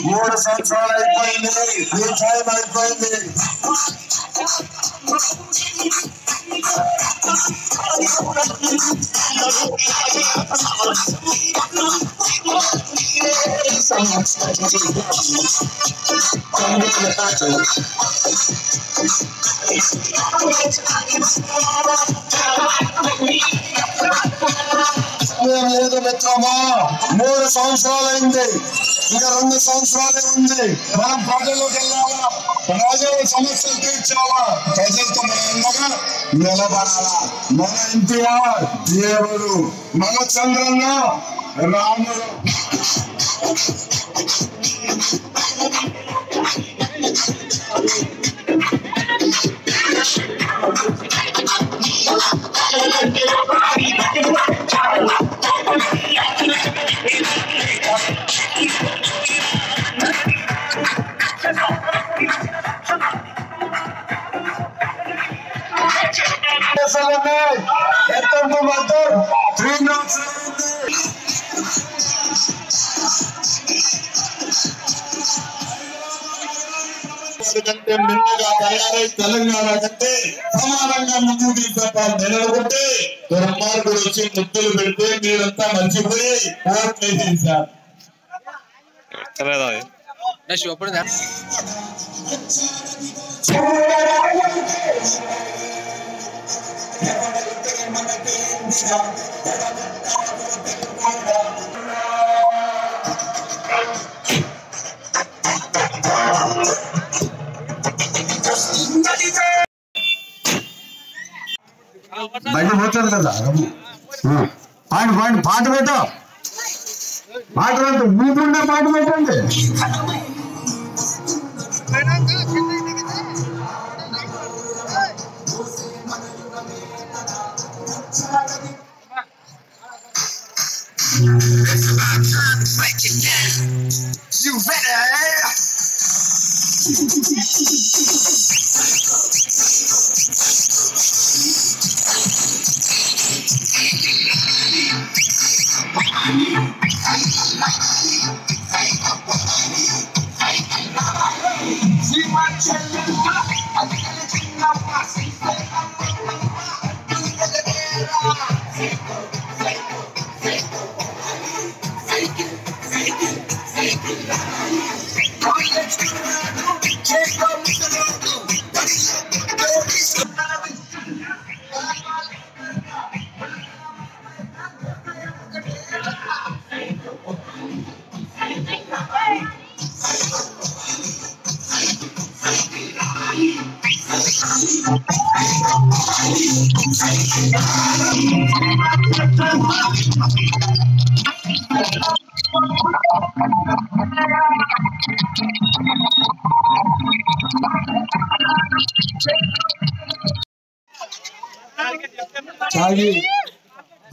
మూడు సంవత్సరాలు అయిపోయింది, ఈ టైం అయిపోయింది. లేదు మిత్రమా, 3 సంవత్సరాలైంది, ఇంకా 2 సంవత్సరాలే ఉంది. మనం ప్రజల్లోకి వెళ్ళాలా, ప్రజల సమస్యలు తీర్చాలా, ప్రజలతో మనం నిలబడాలా. మన ఎన్టీఆర్ దేవుడు, మన చంద్రన్న రాముడు. కంటే మిన్నగా తయారై తెలంగాణ కంటే సమానంగా ముందుకు తీసుకెళ్తాను నిలబడితే దుర్మార్గుడు వచ్చి ముద్దులు పెడితే మీరంతా మర్చిపోయి ఓట్లు వేసేసారు. బయట పోతారు కదా, పాట పెట్ట పాట పెట్టు, మీకుండే పాట పెట్టండి. You ready? చాగి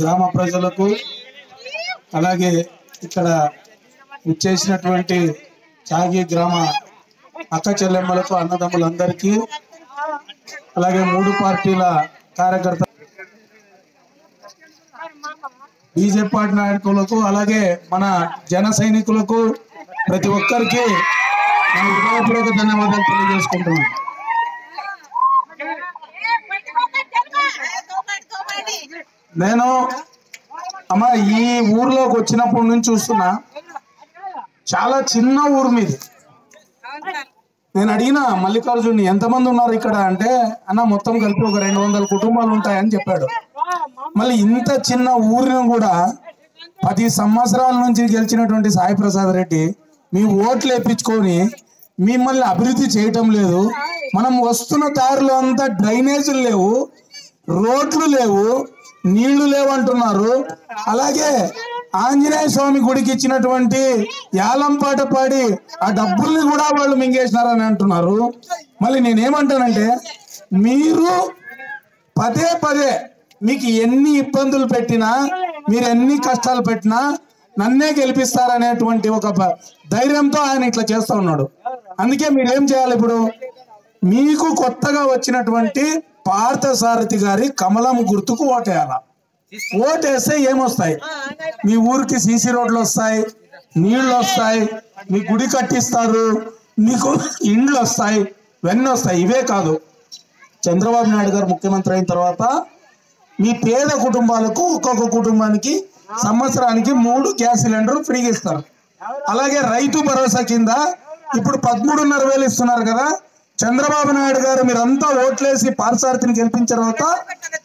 గ్రామ ప్రజలకు అలాగే ఇక్కడ ఇచ్చేసినటువంటి చాగి గ్రామ అక్క చెల్లెమ్మలకు అన్నదమ్ములందరికీ అలాగే మూడు పార్టీల కార్యకర్త బీజేపీ పార్టీ నాయకులకు అలాగే మన జన సైనికులకు ప్రతి ఒక్కరికి హృదయపూర్వక ధన్యవాదాలు తెలియజేసుకుంటున్నాను. నేను అమ్మ ఈ ఊర్లోకి వచ్చినప్పటి నుంచి చూస్తున్నా, చాలా చిన్న ఊరు మీది. నేను అడిగిన మల్లికార్జున్ని ఎంతమంది ఉన్నారు ఇక్కడ అంటే, అన్న మొత్తం కలిపి ఒక 200 కుటుంబాలు ఉంటాయని చెప్పాడు. మళ్ళీ ఇంత చిన్న ఊరిని కూడా 10 సంవత్సరాల నుంచి గెలిచినటువంటి సాయి ప్రసాద్ రెడ్డి మీ ఓట్లు వేయించుకొని మిమ్మల్ని అభివృద్ధి చేయటం లేదు. మనం వస్తున్న దారిలో అంతా డ్రైనేజీలు లేవు, రోడ్లు లేవు, నీళ్లు లేవంటున్నారు. అలాగే ఆంజనేయ స్వామి గుడికి ఇచ్చినటువంటి యాలంపాట పాడి ఆ డబ్బుల్ని కూడా వాళ్ళు మింగేసినారని అంటున్నారు. మళ్ళీ నేనేమంటానంటే, మీరు పదే పదే మీకు ఎన్ని ఇబ్బందులు పెట్టినా, మీరు ఎన్ని కష్టాలు పెట్టినా నన్నే గెలిపిస్తారనేటువంటి ఒక ధైర్యంతో ఆయన ఇట్లా చేస్తా ఉన్నాడు. అందుకే మీరేం చేయాలి, ఇప్పుడు మీకు కొత్తగా వచ్చినటువంటి పార్థసారథి గారి కమలం గుర్తుకు ఓటేయాల. ఓటేస్తే ఏమొస్తాయి? మీ ఊరికి సీసీ రోడ్లు వస్తాయి, నీళ్లు వస్తాయి, మీ గుడి కట్టిస్తారు, మీకు ఇండ్లు వస్తాయి, ఇవన్నీ వస్తాయి. ఇవే కాదు, చంద్రబాబు నాయుడు గారు ముఖ్యమంత్రి అయిన తర్వాత మీ పేద కుటుంబాలకు ఒక్కొక్క కుటుంబానికి సంవత్సరానికి 3 గ్యాస్ సిలిండర్ ఫ్రీగా ఇస్తారు. అలాగే రైతు భరోసా కింద ఇప్పుడు 13,500 ఇస్తున్నారు కదా. చంద్రబాబు నాయుడు గారు మీరంతా ఓట్లేసి పార్థసారథిని గెలిపించిన తర్వాత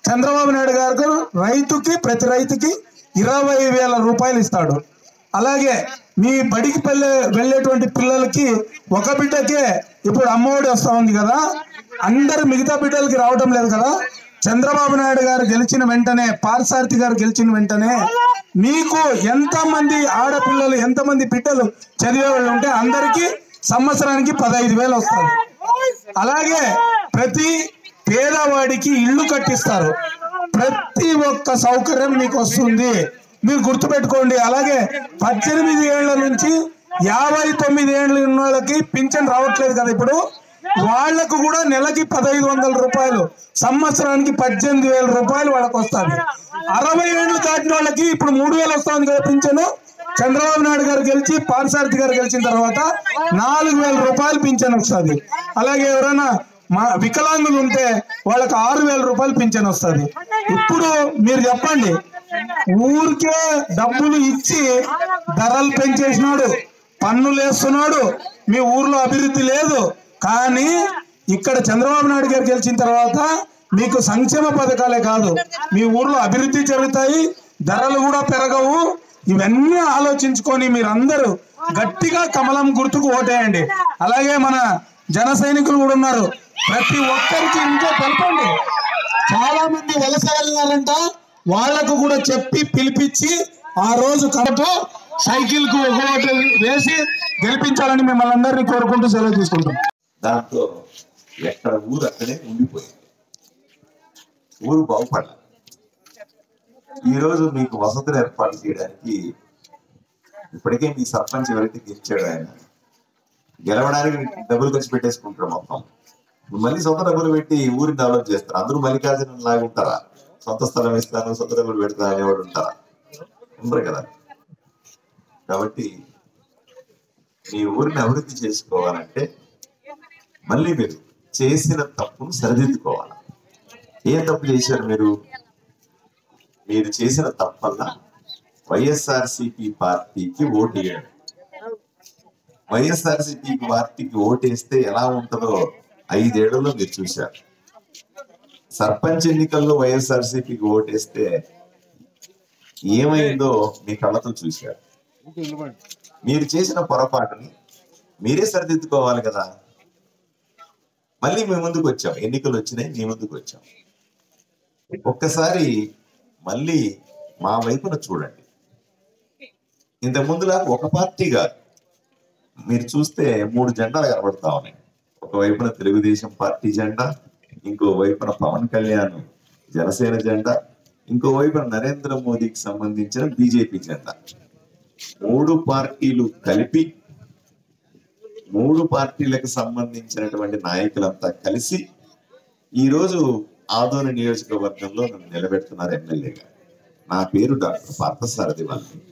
చంద్రబాబు నాయుడు గారు రైతుకి ప్రతి రైతుకి 20,000 రూపాయలు ఇస్తాడు. అలాగే మీ బడికి వెళ్ళేటువంటి పిల్లలకి ఒక బిడ్డకే ఇప్పుడు అమ్మఒడి వస్తా ఉంది కదా. అందరు మిగతా బిడ్డలకి రావడం లేదు కదా. చంద్రబాబు నాయుడు గారు గెలిచిన వెంటనే, పార్థసారథి గారు గెలిచిన వెంటనే మీకు ఎంతమంది ఆడపిల్లలు, ఎంతమంది బిడ్డలు చదివే వాళ్ళు ఉంటే అందరికీ సంవత్సరానికి 15,000 వస్తుంది. అలాగే ప్రతి పేదవాడికి ఇల్లు కట్టిస్తారు. ప్రతి ఒక్క సౌకర్యం మీకు వస్తుంది, మీరు గుర్తుపెట్టుకోండి. అలాగే 18 ఏళ్ల నుంచి 59 ఏళ్ళు ఉన్న వాళ్ళకి పింఛన్ రావట్లేదు కదా. ఇప్పుడు వాళ్లకు కూడా నెలకి 1,500 రూపాయలు, సంవత్సరానికి 18,000 రూపాయలు వాళ్ళకి వస్తుంది. 60 ఏళ్ళు దాటిన వాళ్ళకి ఇప్పుడు 3,000 వస్తుంది కదా పింఛను. చంద్రబాబు నాయుడు గారు గెలిచి పార్థసారథి గారు గెలిచిన తర్వాత 4,000 రూపాయలు పింఛన్ వస్తుంది. అలాగే ఎవరైనా వికలాంగులు ఉంటే వాళ్ళకి 6,000 రూపాయలు పింఛన్ వస్తుంది. ఇప్పుడు మీరు చెప్పండి, ఊరికే డబ్బులు ఇచ్చి ధరలు పెంచేసినాడు, పన్నులు వేస్తున్నాడు, మీ ఊర్లో అభివృద్ధి లేదు. కానీ ఇక్కడ చంద్రబాబు నాయుడు గారు గెలిచిన తర్వాత మీకు సంక్షేమ పథకాలే కాదు, మీ ఊర్లో అభివృద్ధి జరుగుతాయి, ధరలు కూడా పెరగవు. ఇవన్నీ ఆలోచించుకొని మీరందరూ గట్టిగా కమలం గుర్తుకు ఓటేయండి. అలాగే మన జన సైనికులు కూడా ఉన్నారు, ప్రతి ఒక్కరికి ఇంట్లో తెలపండి. చాలా మంది వలస వెళ్ళినారంట, వాళ్లకు కూడా చెప్పి పిలిపించి ఆ రోజు కరెక్ట్ సైకిల్ కు ఒక ఓటు వేసి గెలిపించాలని మిమ్మల్ని అందరినీ కోరుకుంటూ సెలవు తీసుకుంటాం. దాంతో ఎక్కడ ఊరు అక్కడే ఉండిపోయింది, ఊరు బాగుపడాలి. ఈరోజు మీకు వసతులు ఏర్పాటు చేయడానికి ఇప్పటికే మీ సర్పంచ్ ఎవరైతే గెలిచాడు ఆయన గెలవడానికి డబ్బులు ఖర్చు పెట్టేసుకుంటారు మొత్తం. మళ్ళీ సొంత డబ్బులు పెట్టి ఊరిని డెవలప్ చేస్తారు. అందరూ మల్లికార్జున లాగా ఉంటారా? సొంత స్థలం ఇస్తాను, సొంత డబ్బులు పెడతా అనేవాడు ఉంటారా? ఉండరు కదా. కాబట్టి మీ ఊరిని అభివృద్ధి చేసుకోవాలంటే మళ్ళీ మీరు చేసిన తప్పును సరిదిద్దుకోవాలి. ఏం తప్పు చేశారు మీరు? మీరు చేసిన తప్పల్లా వైఎస్ఆర్సీపీ పార్టీకి ఓటు వేయడం. వైఎస్ఆర్సీపీ పార్టీకి ఓటేస్తే ఎలా ఉంటుందో 5 ఏళ్లలో మీరు చూశారు. సర్పంచ్ ఎన్నికల్లో వైఎస్ఆర్సీపీకి ఓటేస్తే ఏమైందో మీ కళ్ళతో చూశారు. మీరు చేసిన పొరపాటుని మీరే సరిదిద్దుకోవాలి కదా. మళ్ళీ మీ ముందుకు వచ్చాం, ఎన్నికలు వచ్చినాయి, మీ ముందుకు వచ్చాం. ఒక్కసారి మళ్ళీ మా వైపున చూడండి. ఇంత ముందులా ఒక పార్టీ కాదు, మీరు చూస్తే 3 జెండాలు కనబడతా ఉన్నాయి. ఒకవైపున తెలుగుదేశం పార్టీ జెండా, ఇంకో వైపున పవన్ కళ్యాణ్ జనసేన జెండా, ఇంకో వైపున నరేంద్ర మోదీకి సంబంధించిన బీజేపీ జెండా. 3 పార్టీలు కలిపి 3 పార్టీలకు సంబంధించినటువంటి నాయకులంతా కలిసి ఈరోజు ఆదోని నియోజకవర్గంలో నన్ను నిలబెడుతున్నారు ఎమ్మెల్యేగా. నా పేరు డాక్టర్ పార్థసారథి వాల్మీకి.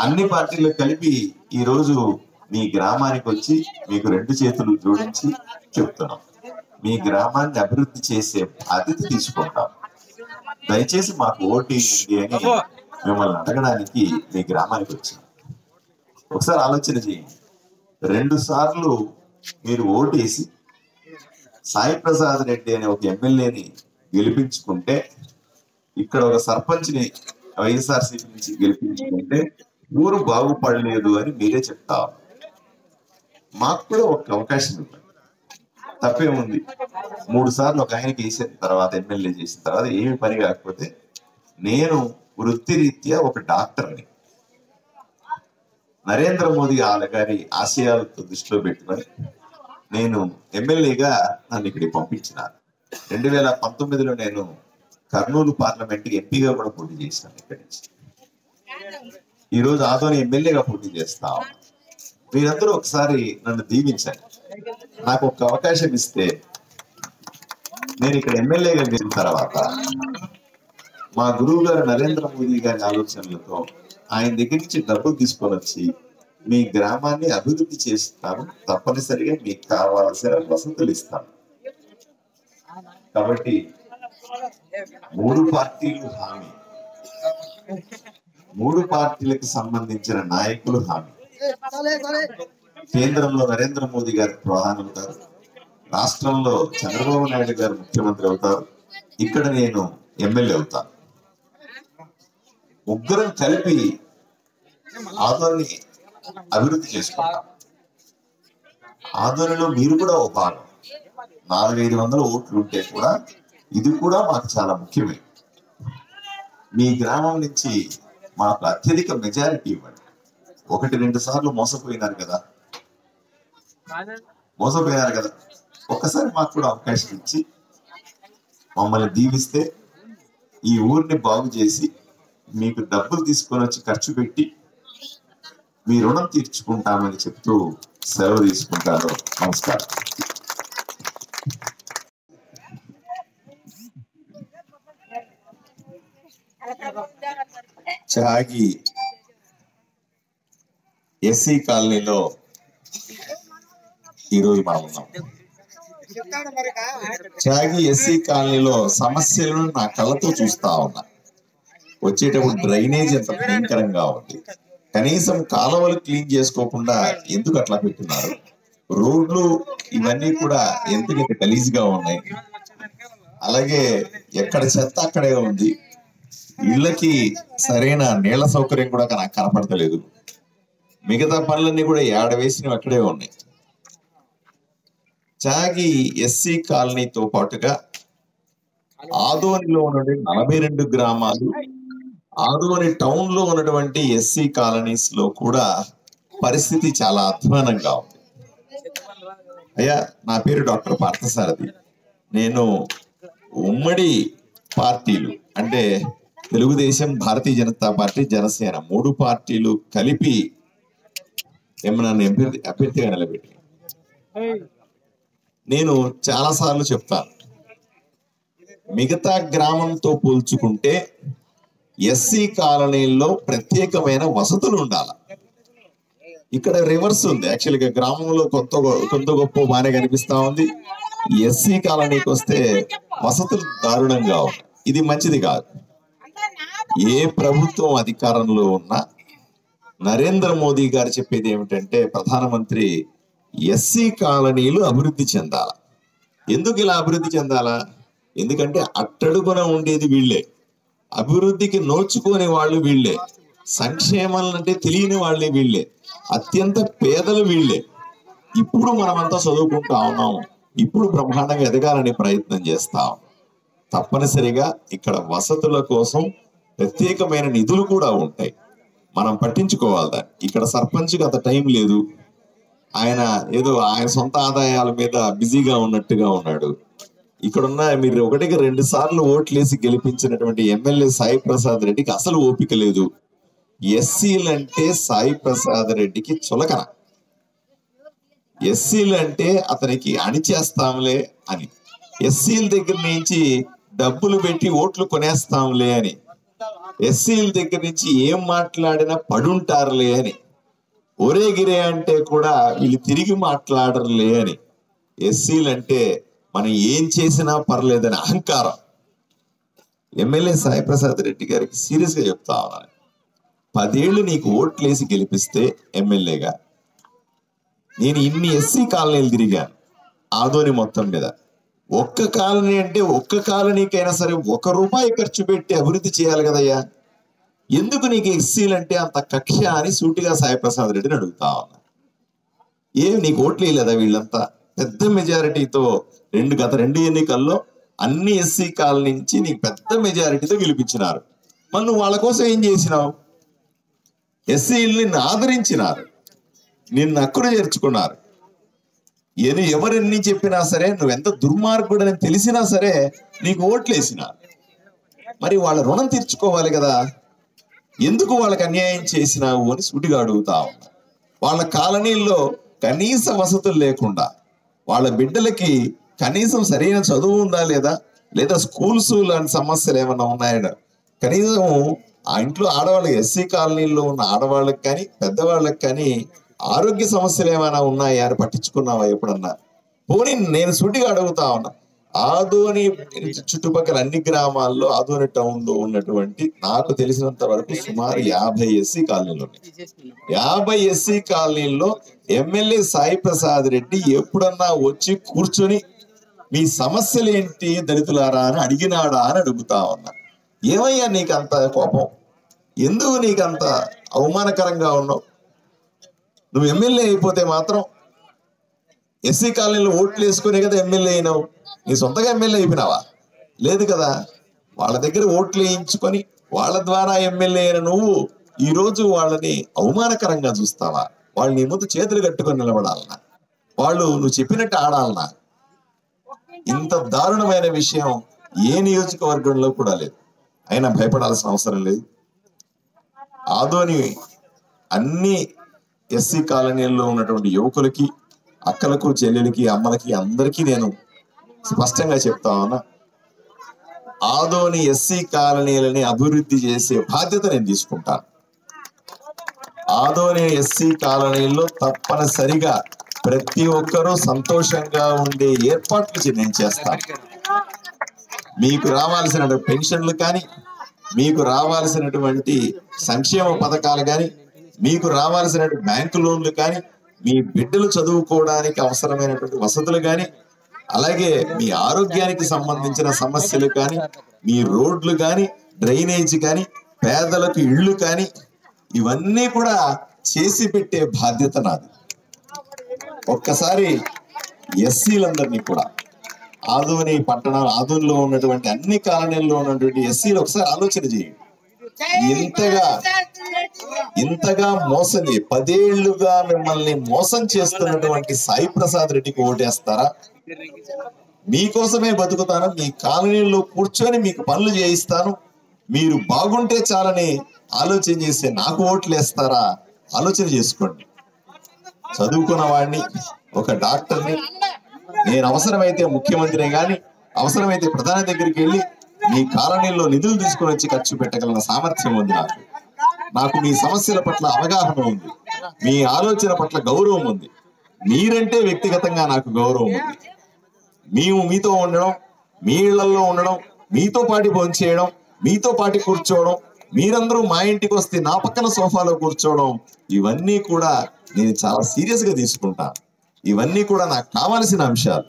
అన్ని పార్టీలు కలిపి ఈరోజు మీ గ్రామానికి వచ్చి మీకు 2 చేతులు జోడించి చెప్తున్నాం, మీ గ్రామాన్ని అభివృద్ధి చేసే బాధ్యత తీసుకుంటాం, దయచేసి మాకు ఓటు వేయండి అని మిమ్మల్ని అడగడానికి మీ గ్రామానికి వచ్చాం. ఒకసారి ఆలోచన చేయండి. 2 సార్లు మీరు ఓటేసి సాయి ప్రసాద్ రెడ్డి అనే ఒక ఎమ్మెల్యేని గెలిపించుకుంటే, ఇక్కడ ఒక సర్పంచ్ని వైఎస్ఆర్సీపీ నుంచి గెలిపించుకుంటే ఊరు బాగుపడలేదు అని మీరే చెప్తారు. మాకు కూడా ఒక అవకాశం ఇవ్వండి, తప్పేముంది. 3 సార్లు ఒక ఆయనకి వేసిన తర్వాత, ఎమ్మెల్యే చేసిన తర్వాత ఏమి పని కాకపోతే, నేను వృత్తిరీత్యా ఒక డాక్టర్ని, నరేంద్ర మోదీ గారి ఆశయాలతో దృష్టిలో పెట్టుకొని నేను ఎమ్మెల్యేగా నన్ను ఇక్కడికి పంపించినాను. 2019లో నేను కర్నూలు పార్లమెంట్కి ఎంపీగా కూడా పోటీ చేశాను. ఇక్కడి నుంచి ఈరోజు ఆదోని ఎమ్మెల్యేగా పోటీ చేస్తా. మీరందరూ ఒకసారి నన్ను దీవించండి. నాకు ఒక అవకాశం ఇస్తే నేను ఇక్కడ ఎమ్మెల్యేగా గెలిచిన తర్వాత మా గురువు గారు నరేంద్ర మోదీ గారి ఆలోచనలతో ఆయన దగ్గర నుంచి డబ్బులు తీసుకొని వచ్చి మీ గ్రామాన్ని అభివృద్ధి చేస్తాను, తప్పనిసరిగా మీకు కావాల్సిన వసతులు ఇస్తాను. కాబట్టి 3 పార్టీలు హామీ, 3 పార్టీలకు సంబంధించిన నాయకులు హామీ. కేంద్రంలో నరేంద్ర మోదీ గారు ప్రధాని అవుతారు, రాష్ట్రంలో చంద్రబాబు నాయుడు గారు ముఖ్యమంత్రి అవుతారు, ఇక్కడ నేను ఎమ్మెల్యే అవుతాను. ముగ్గురం కలిపి ఆదోని అభివృద్ధి చేసుకుంటాం. ఆదోనిలో మీరు కూడా ఒక భాగం. 400-500 ఓట్లు ఉంటే కూడా ఇది కూడా మాకు చాలా ముఖ్యమే. మీ గ్రామం నుంచి మాకు అత్యధిక మెజారిటీ ఇవ్వండి. 1-2 సార్లు మోసపోయినారు కదా, ఒక్కసారి మాకు కూడా అవకాశం ఇచ్చి మమ్మల్ని దీవిస్తే ఈ ఊరిని బాగు చేసి మీకు డబ్బులు తీసుకొని వచ్చి ఖర్చు పెట్టి మీ రుణం తీర్చుకుంటామని చెప్తూ సెలవు తీసుకుంటాను. నమస్కారం. చాగి ఎస్సీ కాలనీలో ఈరోజు మనం ఉన్నాం. చాగి ఎస్సీ కాలనీలో సమస్యలను నా కళ్ళతో చూస్తా ఉన్నా. వచ్చేటప్పుడు డ్రైనేజ్ ఎంత భయంకరంగా ఉంది, కనీసం కాలువలు క్లీన్ చేసుకోకుండా ఎందుకు అట్లా పెట్టున్నారు, రోడ్లు ఇవన్నీ కూడా ఎందుకు గలీజ్గా ఉన్నాయి, అలాగే ఎక్కడ చెత్త అక్కడే ఉంది, ఇళ్ళకి సరైన నీళ్ల సౌకర్యం కూడా నాకు కనపడతలేదు, మిగతా పనులన్నీ కూడా ఏడవేసినవి అక్కడే ఉన్నాయి. చాగి ఎస్సీ కాలనీతో పాటుగా ఆదోనిలో ఉన్న 42 గ్రామాలు, ఆదోని టౌన్ లో ఉన్నటువంటి ఎస్సీ కాలనీస్ లో కూడా పరిస్థితి చాలా అధ్వానంగా ఉంది. అయ్యా, నా పేరు డాక్టర్ పార్థసారథి. నేను ఉమ్మడి పార్టీలు అంటే తెలుగుదేశం, భారతీయ జనతా పార్టీ, జనసేన 3 పార్టీలు కలిపి నన్ను అభ్యర్థిగా నిలబెట్టి నేను చాలా సార్లు చెప్తాను, మిగతా గ్రామంతో పోల్చుకుంటే ఎస్సీ కాలనీల్లో ప్రత్యేకమైన వసతులు ఉండాలి. ఇక్కడ రివర్స్ ఉంది. యాక్చువల్గా గ్రామంలో కొంత గొప్ప బాగానే కనిపిస్తా ఉంది. ఎస్సీ కాలనీకి వస్తే వసతులు దారుణంగా ఉన్నాయి. ఇది మంచిది కాదు. ఏ ప్రభుత్వం అధికారంలో ఉన్నా నరేంద్ర మోదీ గారు చెప్పేది ఏమిటంటే, ప్రధానమంత్రి ఎస్సీ కాలనీలు అభివృద్ధి చెందాల. ఎందుకు ఇలా అభివృద్ధి చెందాలా? ఎందుకంటే అట్టడుగున ఉండేది వీళ్ళే, అభివృద్ధికి నోచుకోని వాళ్ళు వీళ్ళే, సంక్షేమం అంటే తెలియని వాళ్ళే వీళ్ళే, అత్యంత పేదలు వీళ్ళే. ఇప్పుడు మనమంతా చదువుకుంటా ఉన్నాం, ఇప్పుడు బ్రహ్మాండంగా ఎదగాలని ప్రయత్నం చేస్తాం. తప్పనిసరిగా ఇక్కడ వసతుల కోసం ప్రత్యేకమైన నిధులు కూడా ఉంటాయి. మనం పట్టించుకోవాలి దాన్ని. ఇక్కడ సర్పంచ్కి అంత టైం లేదు, ఆయన ఏదో ఆయన సొంత ఆదాయాల మీద బిజీగా ఉన్నట్టుగా ఉన్నాడు. ఇక్కడున్న మీరు 1కి 2 సార్లు ఓట్లేసి గెలిపించినటువంటి ఎమ్మెల్యే సాయి ప్రసాద్ రెడ్డికి అసలు ఓపిక లేదు. ఎస్సీలంటే సాయి ప్రసాద్ రెడ్డికి చులకన. ఎస్సీలంటే అతనికి అణిచేస్తాంలే అని, ఎస్సీల దగ్గర నుంచి డబ్బులు పెట్టి ఓట్లు కొనేస్తాంలే అని, ఎస్సీల దగ్గర నుంచి ఏం మాట్లాడినా పడుంటారులే అని, ఒరేగిరే అంటే కూడా వీళ్ళు తిరిగి మాట్లాడరులే అని, ఎస్సీలంటే మనం ఏం చేసినా పర్లేదని అహంకారం. ఎమ్మెల్యే సాయి ప్రసాద్ రెడ్డి గారికి సీరియస్ గా చెప్తా ఉన్నాను, 10 ఏళ్ళు నీకు ఓట్లేసి గెలిపిస్తే ఎమ్మెల్యేగా నేను ఇన్ని ఎస్సీ కాలనీలు తిరిగాను ఆదోని మొత్తం మీద. ఒక్క కాలనీ అంటే ఒక్క కాలనీకైనా సరే 1 రూపాయి ఖర్చు పెట్టి అభివృద్ధి చేయాలి కదయ్యా, ఎందుకు నీకు ఎస్సీలంటే అంత కక్ష అని సూటిగా సాయి ప్రసాద్ రెడ్డిని అడుగుతా ఉన్నా. ఏం నీకు ఓట్లు వేయలేదా? వీళ్ళంతా పెద్ద మెజారిటీతో గత 2 ఎన్నికల్లో అన్ని ఎస్సీ కాలనీ నుంచి నీకు పెద్ద మెజారిటీతో గెలిపించినారు. మరి నువ్వు వాళ్ళ కోసం ఏం చేసినావు? ఎస్సీలు నిన్ను ఆదరించినారు, నిన్ను అక్కున చేర్చుకున్నారు. ఎవరెన్ని చెప్పినా సరే, నువ్వెంత దుర్మార్గుడని తెలిసినా సరే నీకు ఓట్లేసినారు. మరి వాళ్ళ రుణం తీర్చుకోవాలి కదా, ఎందుకు వాళ్ళకి అన్యాయం చేసినావు అని సూటిగా అడుగుతా ఉన్నా. వాళ్ళ కాలనీల్లో కనీస వసతులు లేకుండా, వాళ్ళ బిడ్డలకి కనీసం సరైన చదువు ఉందా లేదా స్కూల్స్ లాంటి సమస్యలు ఏమన్నా ఉన్నాయా? కనీసం ఆ ఇంట్లో ఆడవాళ్ళకి, ఎస్సీ కాలనీల్లో ఉన్న ఆడవాళ్ళకి కానీ పెద్దవాళ్ళకి కానీ ఆరోగ్య సమస్యలు ఏమైనా ఉన్నాయా అని పట్టించుకున్నావా ఎప్పుడన్నా? పోనీ నేను సూటిగా అడుగుతా ఉన్నా, ఆదోని చుట్టుపక్కల అన్ని గ్రామాల్లో ఆదోని టౌన్ లో ఉన్నటువంటి నాకు తెలిసినంత వరకు సుమారు 50 ఎస్సీ కాలనీలు ఉన్నాయి. 50 ఎస్సీ కాలనీల్లో ఎమ్మెల్యే సాయి ప్రసాద్ రెడ్డి ఎప్పుడన్నా వచ్చి కూర్చొని మీ సమస్యలు ఏంటి దళితులారా అని అడిగినాడా అని అడుగుతా ఉన్నా. ఏమయ్యా నీకంత కోపం? ఎందుకు నీకంత అవమానకరంగా ఉన్నావు? నువ్వు ఎమ్మెల్యే అయిపోతే మాత్రం ఎస్సీ కాలనీలో ఓట్లు వేసుకునే కదా ఎమ్మెల్యే అయినావు. నీ సొంతగా ఎమ్మెల్యే అయిపోయినావా? లేదు కదా. వాళ్ళ దగ్గర ఓట్లు వేయించుకొని వాళ్ళ ద్వారా ఎమ్మెల్యే అయిన నువ్వు ఈరోజు వాళ్ళని అవమానకరంగా చూస్తావా? వాళ్ళు నీ ముందు చేతులు కట్టుకొని నిలబడాలన్నా, వాళ్ళు నువ్వు చెప్పినట్టు ఆడాలన్నా? ఇంత దారుణమైన విషయం ఏ నియోజకవర్గంలో కూడా లేదు. అయినా భయపడాల్సిన అవసరం లేదు. ఆదోని అన్ని ఎస్సీ కాలనీల్లో ఉన్నటువంటి యువకులకి, అక్కలకు, చెల్లెలకి, అమ్మలకి అందరికీ నేను స్పష్టంగా చెప్తా ఉన్నా, ఆదోని ఎస్సీ కాలనీలని అభివృద్ధి చేసే బాధ్యత నేను తీసుకుంటాను. ఆదోని ఎస్సీ కాలనీల్లో తప్పనిసరిగా ప్రతి ఒక్కరూ సంతోషంగా ఉండే ఏర్పాట్లు నేను చేస్తాను. మీకు రావాల్సిన పెన్షన్లు కానీ, మీకు రావాల్సినటువంటి సంక్షేమ పథకాలు కానీ, మీకు రావాల్సిన బ్యాంకు లోన్లు కానీ, మీ బిడ్డలు చదువుకోవడానికి అవసరమైనటువంటి వసతులు కానీ, అలాగే మీ ఆరోగ్యానికి సంబంధించిన సమస్యలు కానీ, మీ రోడ్లు కానీ, డ్రైనేజ్ కానీ, పేదలకు ఇళ్ళు కానీ, ఇవన్నీ కూడా చేసి పెట్టే బాధ్యత నాది. ఒక్కసారి ఎస్సీలందరినీ కూడా ఆదోని పట్టణాలు, ఆదోనిలో ఉన్నటువంటి అన్ని కాలనీల్లో ఉన్నటువంటి ఎస్సీలు ఒకసారి ఆలోచన చేయండి. ఇంతగా మోసం 10 ఏళ్లుగా మిమ్మల్ని మోసం చేస్తున్నటువంటి సాయి ప్రసాద్ రెడ్డికి ఓటేస్తారా? మీకోసమే బతుకుతాను, మీ కాలనీలో కూర్చొని మీకు పనులు చేయిస్తాను, మీరు బాగుంటే చాలని ఆలోచన చేస్తే నాకు ఓట్లు వేస్తారా? ఆలోచన చేసుకోండి. చదువుకున్న వాడిని, ఒక డాక్టర్ని, నేను అవసరమైతే ముఖ్యమంత్రిని కానీ, అవసరమైతే ప్రధాని దగ్గరికి వెళ్ళి మీ కాలనీలో నిధులు తీసుకొని వచ్చి ఖర్చు పెట్టగల సామర్థ్యం ఉంది నాకు మీ సమస్యల పట్ల అవగాహన ఉంది, మీ ఆలోచన పట్ల గౌరవం ఉంది. మీరంటే వ్యక్తిగతంగా నాకు గౌరవం ఉంది. మేము మీతో ఉండడం, మీ ఇళ్లలో ఉండడం, మీతో పాటు భోంచేయడం, మీతో పాటు కూర్చోవడం, మీరందరూ మా ఇంటికి వస్తే నా పక్కన సోఫాలో కూర్చోవడం, ఇవన్నీ కూడా నేను చాలా సీరియస్ గా తీసుకుంటాను. ఇవన్నీ కూడా నాకు కావాల్సిన అంశాలు.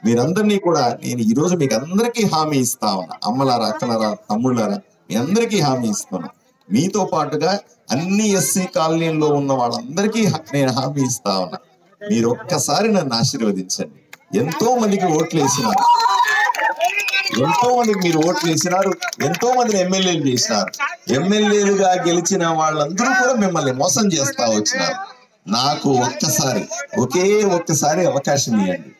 మీరందరినీ కూడా నేను ఈరోజు మీకు అందరికీ హామీ ఇస్తా ఉన్నా. అమ్మలారా, అక్కలారా, తమ్ముళ్ళారా, మీ అందరికీ హామీ ఇస్తున్నా. మీతో పాటుగా అన్ని ఎస్సీ కాలనీల్లో ఉన్న వాళ్ళందరికీ నేను హామీ ఇస్తా ఉన్నా. మీరు ఒక్కసారి నన్ను ఆశీర్వదించండి. ఎంతో మందికి ఓట్లు వేసినారు, ఎంతో మందికి మీరు ఓట్లు వేసినారు, ఎంతో మందిని ఎమ్మెల్యేలు చేసినారు. ఎమ్మెల్యేలుగా గెలిచిన వాళ్ళందరూ కూడా మిమ్మల్ని మోసం చేస్తా వచ్చినారు. నాకు ఒక్కసారి అవకాశం ఇవ్వండి,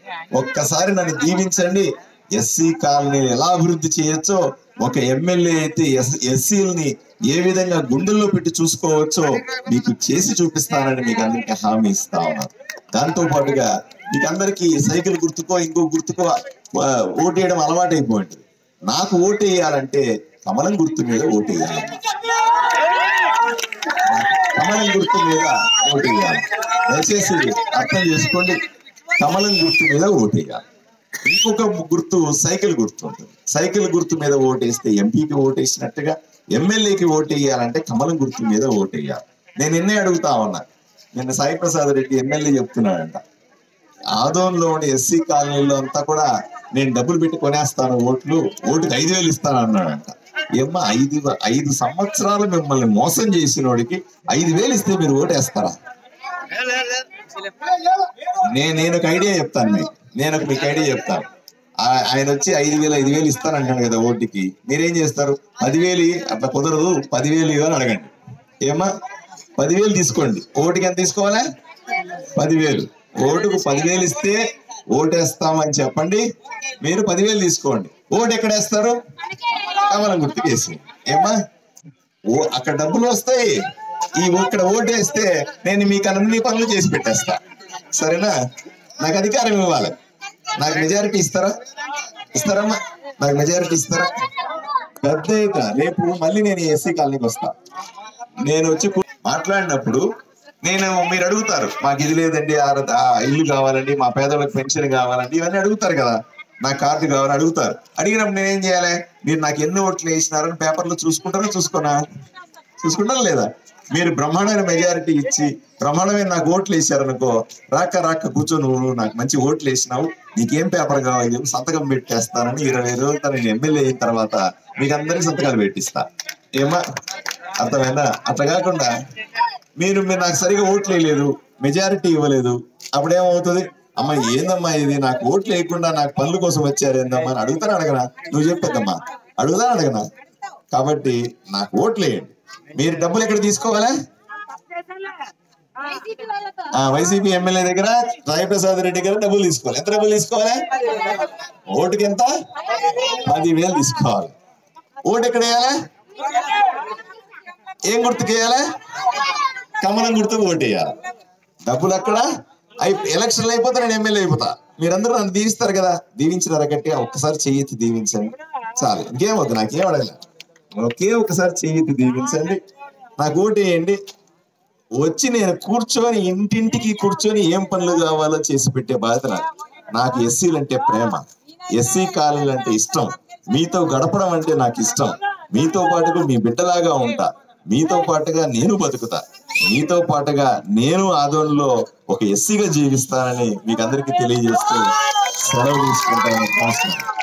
ఒక్కసారి నన్ను దీవించండి. ఎస్సీ కాలనీ ఎలా అభివృద్ధి చేయొచ్చో, ఒక ఎమ్మెల్యే అయితే ఎస్సీలని ఏ విధంగా గుండెల్లో పెట్టి చూసుకోవచ్చో మీకు చేసి చూపిస్తానని మీకు అందరికీ హామీ ఇస్తా ఉన్నారు. దాంతో పాటుగా మీకు అందరికీ సైకిల్ గుర్తుకో ఇంకో గుర్తుకో ఓటేయడం అలవాటైపోయింది. నాకు ఓటు వేయాలంటే కమలం గుర్తు మీద ఓటు వేయాలి, కమలం గుర్తు మీద ఓటు వేయాలి. దయచేసి అర్థం చేసుకోండి, కమలం గుర్తు మీద ఓటు వేయాలి. ఇంకొక గుర్తు సైకిల్ గుర్తు ఉంటుంది. సైకిల్ గుర్తు మీద ఓటేస్తే ఎంపీకి ఓటేసినట్టుగా, ఎమ్మెల్యేకి ఓటు వేయాలంటే కమలం గుర్తు మీద ఓటు వేయాలి. నేను నిన్నే అడుగుతా ఉన్నా, నిన్న సాయి ప్రసాద్ రెడ్డి ఎమ్మెల్యే చెప్తున్నాడంట, ఆదోన్లో ఉండే ఎస్సీ కాలనీలో అంతా కూడా నేను డబ్బులు పెట్టి కొనేస్తాను, ఓటుకి 5,000 ఇస్తాను అన్నాడంట. ఏమ్మా 5 సంవత్సరాలు మిమ్మల్ని మోసం చేసినోడికి 5,000 ఇస్తే మీరు ఓటేస్తారా? నేను ఒక ఐడియా చెప్తాను మీకు ఐడియా చెప్తాను. ఆయన వచ్చి 5,000 ఇస్తానంటాడు కదా ఓటుకి. మీరేం చేస్తారు? 10,000 అట్లా కుదరదు, 10,000 అని అడగండి. ఏమా 10,000 తీసుకోండి. ఓటుకి ఎంత తీసుకోవాలా? 10,000. ఓటుకు 10,000 ఇస్తే ఓటేస్తామని చెప్పండి. మీరు 10,000 తీసుకోండి. ఓటు ఎక్కడ వేస్తారు? కమలం గుర్తుకు వేసి. ఏమా అక్కడ డబ్బులు వస్తాయి, ఇక్కడ ఓటు వేస్తే నేను మీకు అన్ని పనులు చేసి పెట్టేస్తా. సరేనా? నాకు అధికారం ఇవ్వాలి. నాకు మెజారిటీ ఇస్తారమ్మా? నాకు మెజారిటీ ఇస్తారా? పెద్ద రేపు మళ్ళీ నేను ఎస్సీ కాలనీకి వస్తా. నేను వచ్చి మాట్లాడినప్పుడు మీరు అడుగుతారు, మాకు ఇది లేదండి, ఇల్లు కావాలండి, మా పేదలకు పెన్షన్ కావాలండి, ఇవన్నీ అడుగుతారు కదా, నా కార్డు కావాలని అడుగుతారు. అడిగినప్పుడు నేనేం చేయాలి? మీరు నాకు ఎన్ని ఓట్లు వేసినారని పేపర్లో చూసుకుంటారా లేదా? మీరు బ్రహ్మాండమైన మెజారిటీ ఇచ్చి బ్రహ్మాండమైన నాకు ఓట్లు వేసారనుకో, రాక కూర్చో, నువ్వు నాకు మంచి ఓట్లు వేసినావు, నీకేం పేపర్ కావాలి చెప్పి సంతకం పెట్టేస్తానని 20 రోజులతో నేను ఎమ్మెల్యే అయిన తర్వాత మీకు అందరికి సంతకాలు పెట్టిస్తా. ఏమా అర్థమైందా? అట్లా కాకుండా మీరు నాకు సరిగా ఓట్లు వేయలేదు, మెజారిటీ ఇవ్వలేదు, అప్పుడేమవుతుంది? అమ్మ ఏందమ్మా ఇది, నాకు ఓట్లు వేయకుండా నాకు పనుల కోసం వచ్చారు ఏందమ్మా అని అడుగుతారా అడగనా? నువ్వు చెప్పద్దమ్మా, అడగనా? కాబట్టి నాకు ఓట్లు వేయండి. మీరు డబ్బులు ఎక్కడ తీసుకోవాలా? వైసీపీ ఎమ్మెల్యే దగ్గర, సాయి ప్రసాద్ రెడ్డి దగ్గర డబ్బులు తీసుకోవాలి. ఎంత డబ్బులు తీసుకోవాలి? ఓటుకి ఎంత? 10,000 తీసుకోవాలి. ఓటు ఎక్కడ వేయాలా? ఏం గుర్తుకు వేయాలా? కమలం గుర్తుకు ఓటు వేయాలి. డబ్బులు అక్కడ ఎలక్షన్లు అయిపోతే నేను ఎమ్మెల్యే అయిపోతా. మీరందరూ నన్ను దీవిస్తారు కదా, దీవించినారా? గట్టిగా ఒక్కసారి చెయ్యెత్తి దీవించండి చాలు, ఇంకేం వద్దు, నాకేం అడగలే. ఒకసారి చెయ్యెత్తి దీవించండి, నాకు ఓటు వేయండి. వచ్చి నేను కూర్చొని ఇంటింటికి కూర్చొని ఏం పనులు కావాలో చేసి పెట్టే బాధ్యత నాకు. ఎస్సీలు అంటే ప్రేమ, ఎస్సీ కాలనీలు అంటే ఇష్టం, మీతో గడపడం అంటే నాకు ఇష్టం. మీతో పాటుగా మీ బిడ్డలాగా ఉంటా, మీతో పాటుగా నేను బతుకుతా, మీతో పాటుగా నేను ఆదోన్లో ఒక ఎస్సీగా జీవిస్తానని మీకు అందరికీ తెలియజేస్తూ సెలవు తీసుకుంటాను. నమస్కారం.